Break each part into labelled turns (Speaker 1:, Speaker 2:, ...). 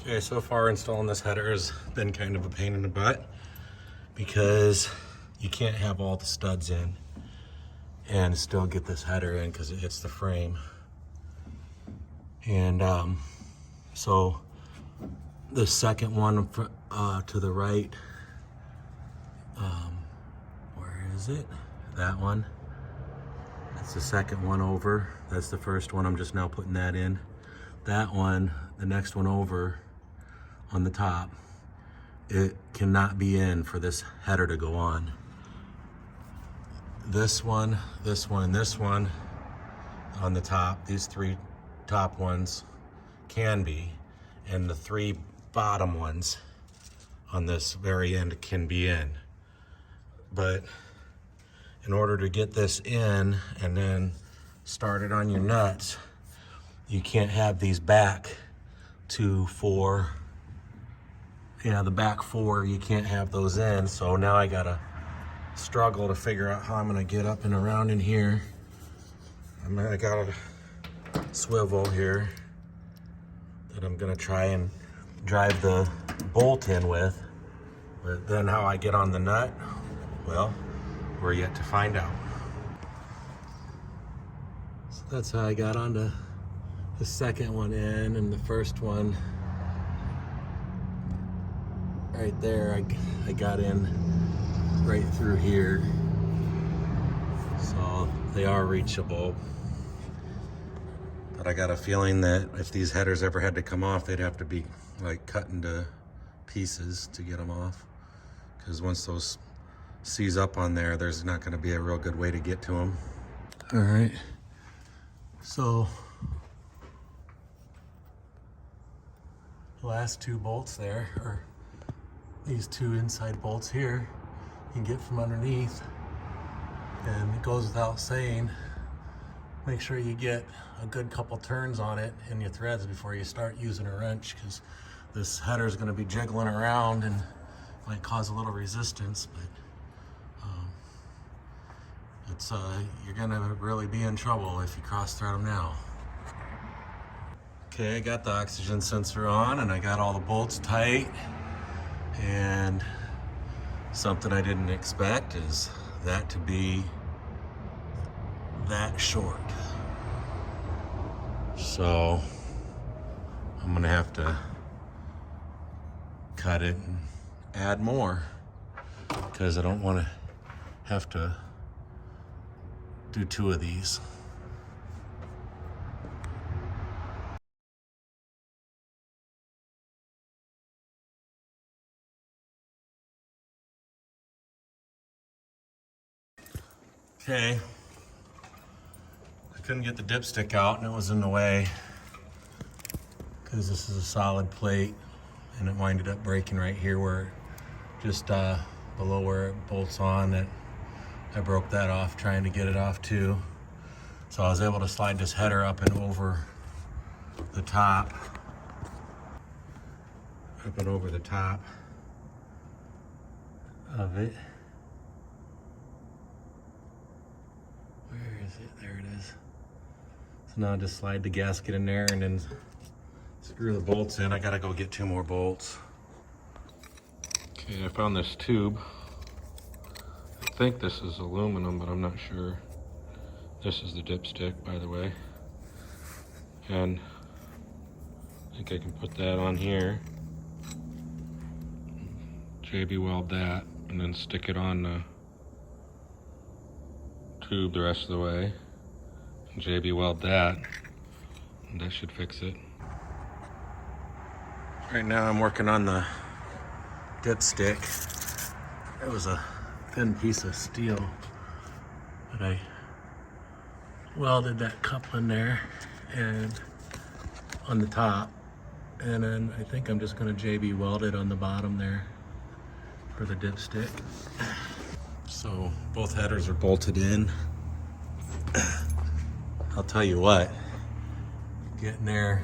Speaker 1: Okay, so far installing this header has been kind of a pain in the butt because you can't have all the studs in and still get this header in because it hits the frame. And so the second one to the right, where is it? That one. That's the second one over. That's the first one. I'm just now putting that in. That one, the next one over on the top, it cannot be in for this header to go on. This one, this one, and this one on the top, these three top ones can be, and the three bottom ones on this very end can be in. But in order to get this in and then start it on your nuts, you can't have these back four. Yeah, the back four, you can't have those in. So now I gotta struggle to figure out how I'm gonna get up and around in here. I got a swivel here that I'm gonna try and drive the bolt in with. But then how I get on the nut, well, we're yet to find out. So that's how I got onto the second one in, and the first one right there, I got in right through here. So they are reachable. But I got a feeling that if these headers ever had to come off, they'd have to be like cut into pieces to get them off. Because once those seize up on there, there's not going to be a real good way to get to them. All right. So the last two bolts there, or these two inside bolts here, you can get from underneath. And it goes without saying, make sure you get a good couple turns on it in your threads before you start using a wrench, because this header is going to be jiggling around and might cause a little resistance, but you're going to really be in trouble if you cross thread them now. Okay, I got the oxygen sensor on and I got all the bolts tight, and something I didn't expect is that to be that short. So I'm gonna have to cut it and add more because I don't want to have to do two of these. Okay, I couldn't get the dipstick out and it was in the way because this is a solid plate, and it winded up breaking right here where just below where it bolts on. That I broke that off trying to get it off too. So I was able to slide this header up and over the top, of it. Where is it? There it is. So now I just slide the gasket in there and then screw the bolts in. I gotta go get two more bolts. Okay, I found this tube. I think this is aluminum, but I'm not sure. This is the dipstick, by the way. And I think I can put that on here. JB weld that and then stick it on the tube the rest of the way. And JB weld that, and that should fix it. Right now I'm working on the dipstick. It was a thin piece of steel, but I welded that coupling there and on the top, and then I think I'm just going to JB weld it on the bottom there for the dipstick. So both headers are bolted in. I'll tell you what, getting there,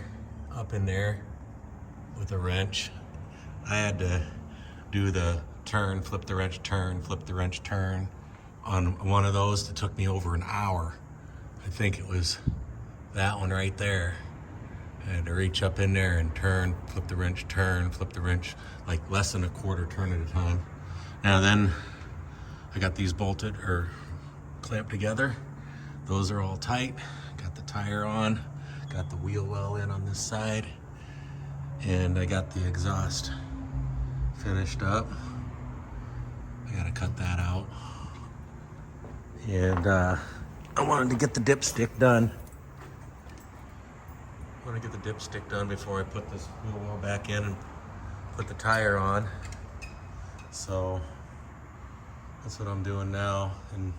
Speaker 1: up in there with a wrench, I had to do the turn, flip the wrench, turn, flip the wrench, turn on one of those that took me over an hour. I think it was that one right there. I had to reach up in there and turn, flip the wrench, turn, flip the wrench, like less than a quarter turn at a time. Now then, I got these bolted or clamped together. Those are all tight. Got the tire on, got the wheel well in on this side, and I got the exhaust finished up. I gotta cut that out. And I wanted to get the dipstick done. I want to get the dipstick done before I put this wheel well back in and put the tire on. So that's what I'm doing now. And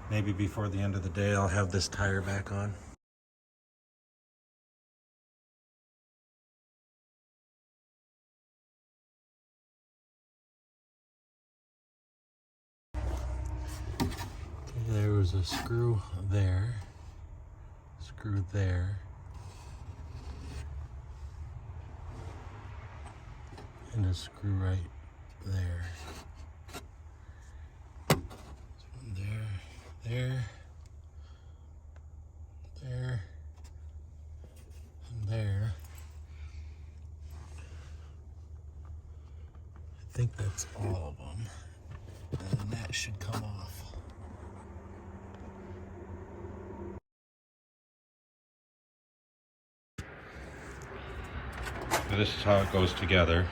Speaker 1: maybe before the end of the day, I'll have this tire back on. There was a screw there, screw there, and a screw right there. There, there, there, and there. I think that's all of them, and that should come off. This is how it goes together.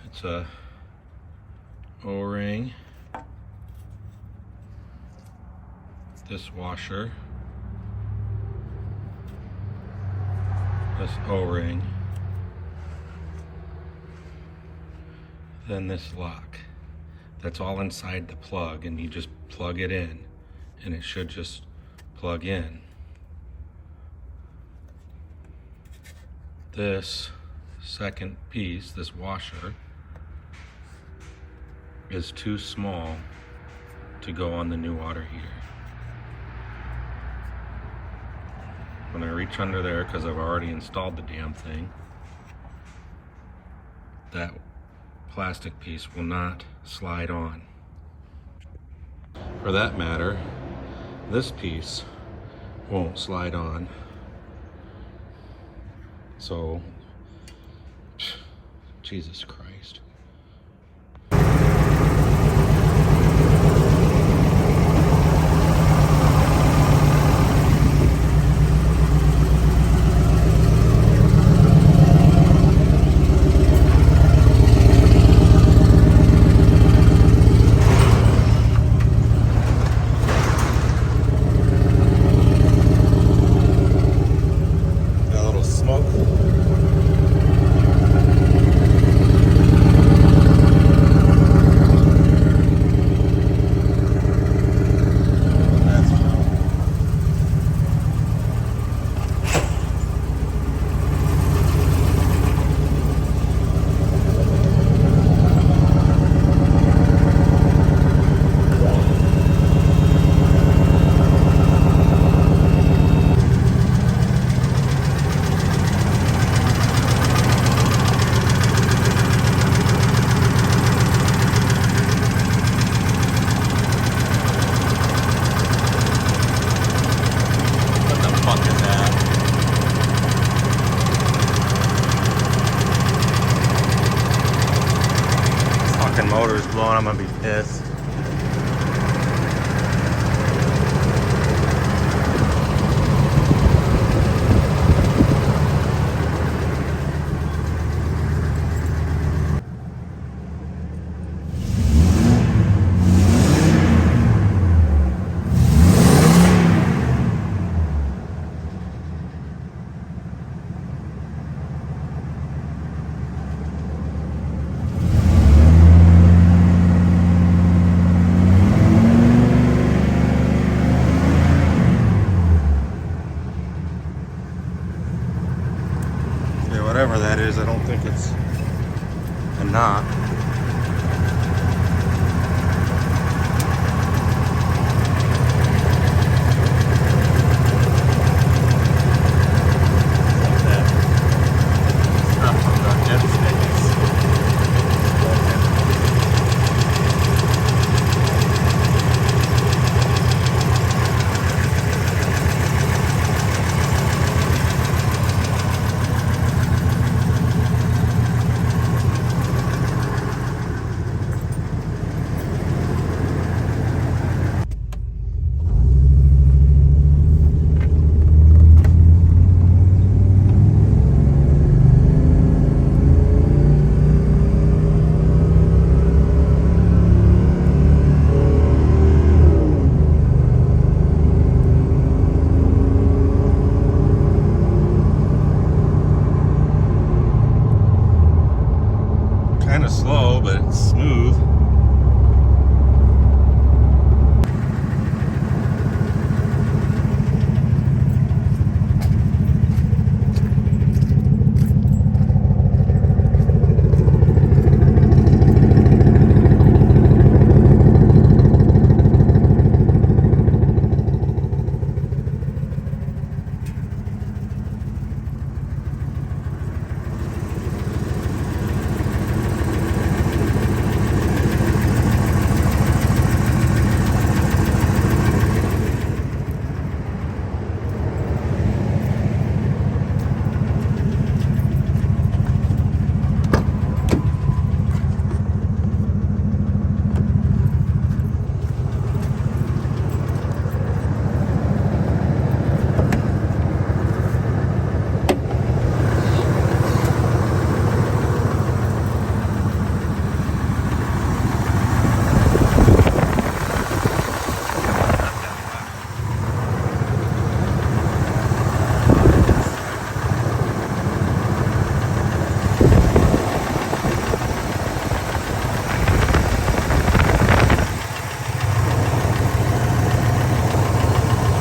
Speaker 1: It's a O-ring, this washer, this O-ring, then this lock. That's all inside the plug, and you just plug it in, and it should just plug in. This second piece, this washer, is too small to go on the new water heater. When I reach under there, because I've already installed the damn thing, that plastic piece will not slide on. For that matter, this piece won't slide on. So, Jesus Christ. Motor's blowing, I'm gonna be pissed. Whatever that is, I don't think it's a knot.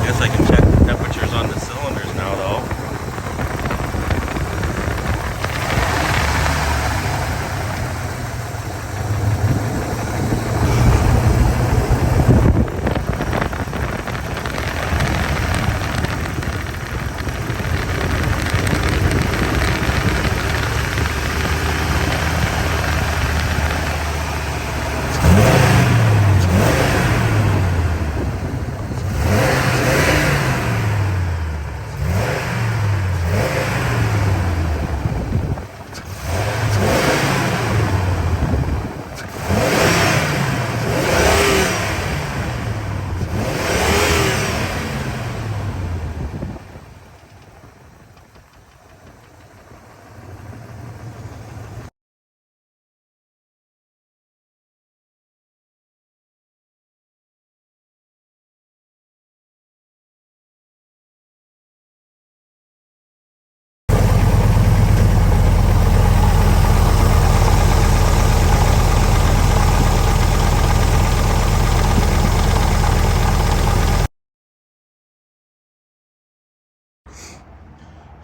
Speaker 1: Guess I can check the temperatures on the cylinders now though.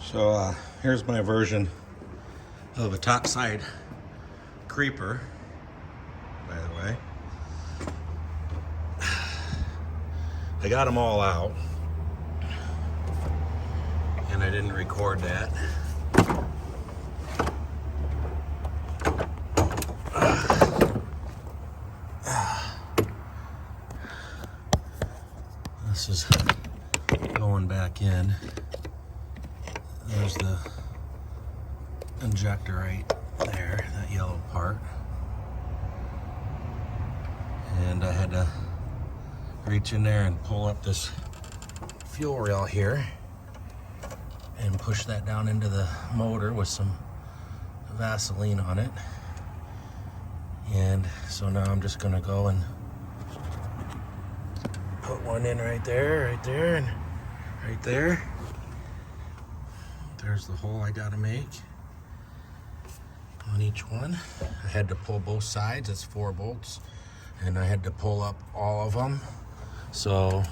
Speaker 1: So here's my version of a topside creeper, by the way. I got them all out, and I didn't record that. This is going back in. There's the injector right there, that yellow part. And I had to reach in there and pull up this fuel rail here and push that down into the motor with some Vaseline on it. And so now I'm just gonna go and put one in right there, and right there. There's the hole I gotta make on each one. I had to pull both sides, it's 4 bolts, and I had to pull up all of them. So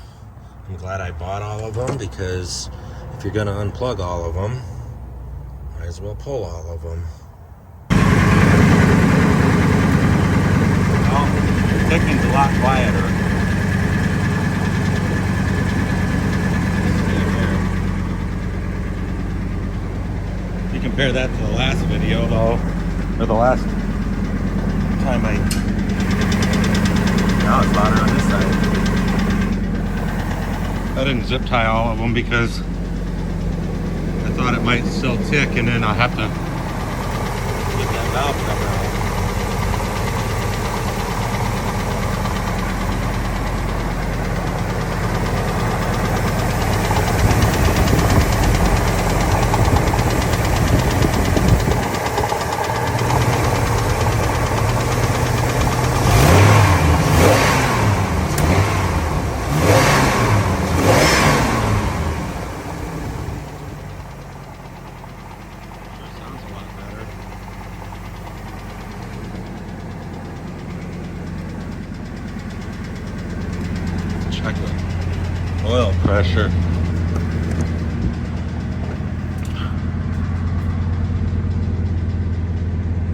Speaker 1: I'm glad I bought all of them, because if you're gonna unplug all of them, might as well pull all of them. Well, ticking's a lot quieter. Compare that to the last video though, or the last time now it's louder on this side. I didn't zip tie all of them because I thought it might still tick, and then I'll have to get that valve cover out. Check the oil pressure.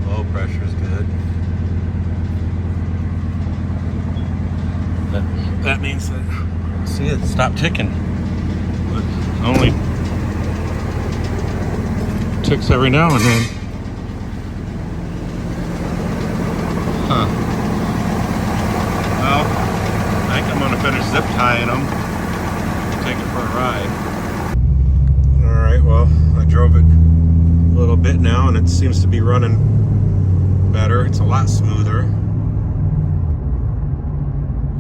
Speaker 1: Oil pressure is good. That means that, see, it stopped ticking. But it only ticks every now and then. Huh. Well, I think I'm gonna finish zip tying them and take it for a ride. Alright, well, I drove it a little bit now and it seems to be running better. It's a lot smoother.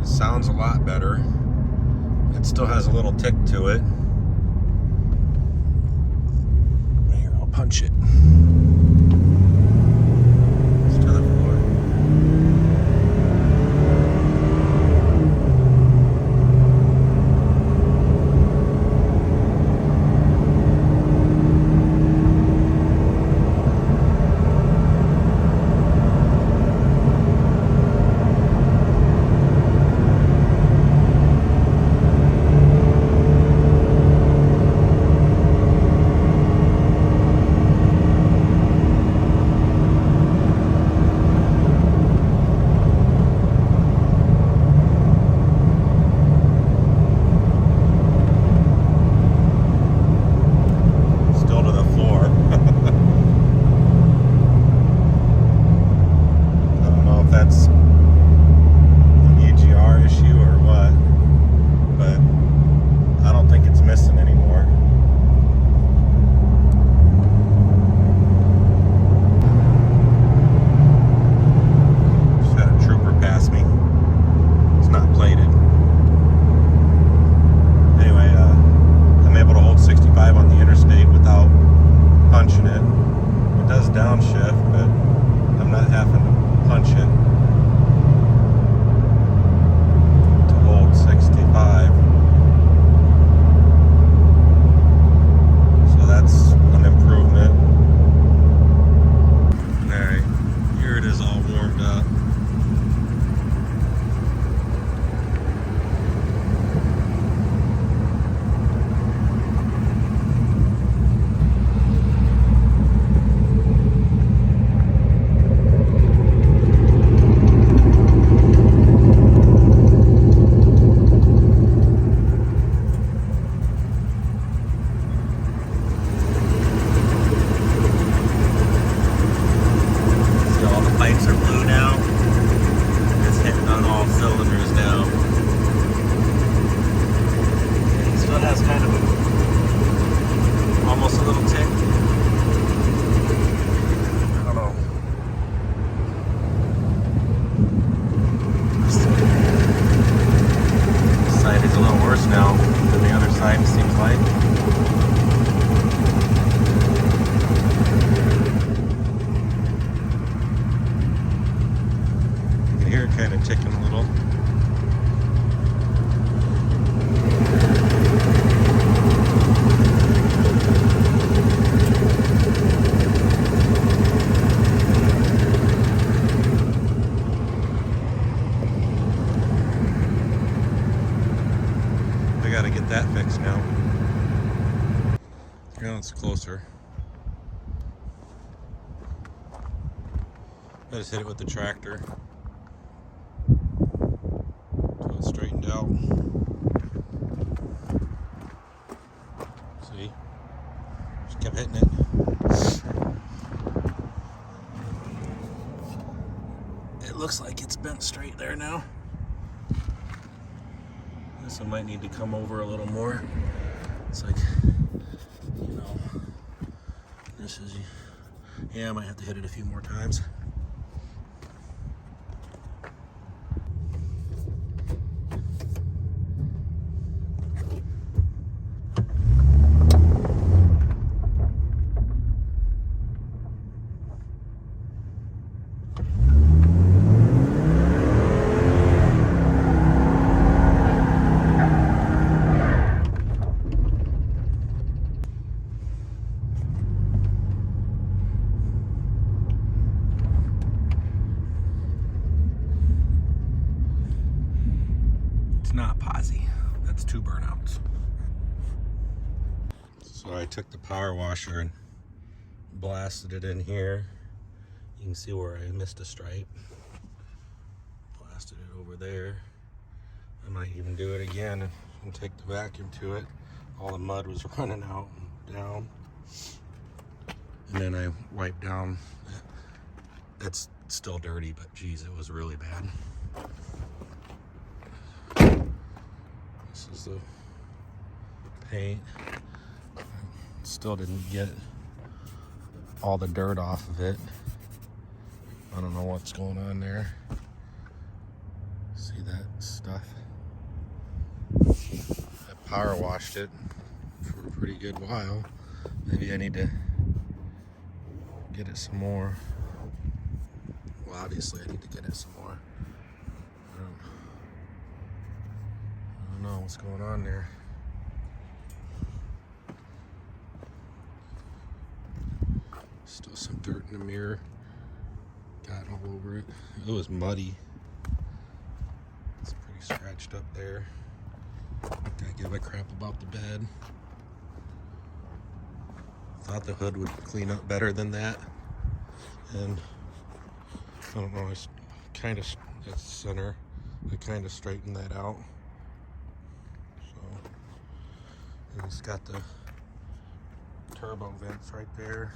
Speaker 1: It sounds a lot better. It still has a little tick to it. Here, I'll punch it. It's to the floor. worse now than the other side, it seems like. You can hear it kind of ticking a little. I gotta get that fixed now. Now it's closer. I just hit it with the tractor until it's straightened out. See? Just kept hitting it. It looks like it's bent straight there now. This one might need to come over a little more. It's like, you know, this is, yeah, I might have to hit it a few more times. Not posi. That's 2 burnouts. So I took the power washer and blasted it in here. You can see where I missed a stripe. Blasted it over there. I might even do it again and take the vacuum to it. All the mud was running out and down. And then I wiped down. It's still dirty, but geez, it was really bad. This is the paint. Still didn't get all the dirt off of it. I don't know what's going on there. See that stuff? I power washed it for a pretty good while. Maybe I need to get it some more. Well, obviously I need to get it some more. I don't know what's going on there. Still some dirt in the mirror. Got all over it. It was muddy. It's pretty scratched up there. Gotta give a crap about the bed. Thought the hood would clean up better than that. And I don't know, it's kind of at center. I kind of straightened that out. And it's got the turbo vents right there.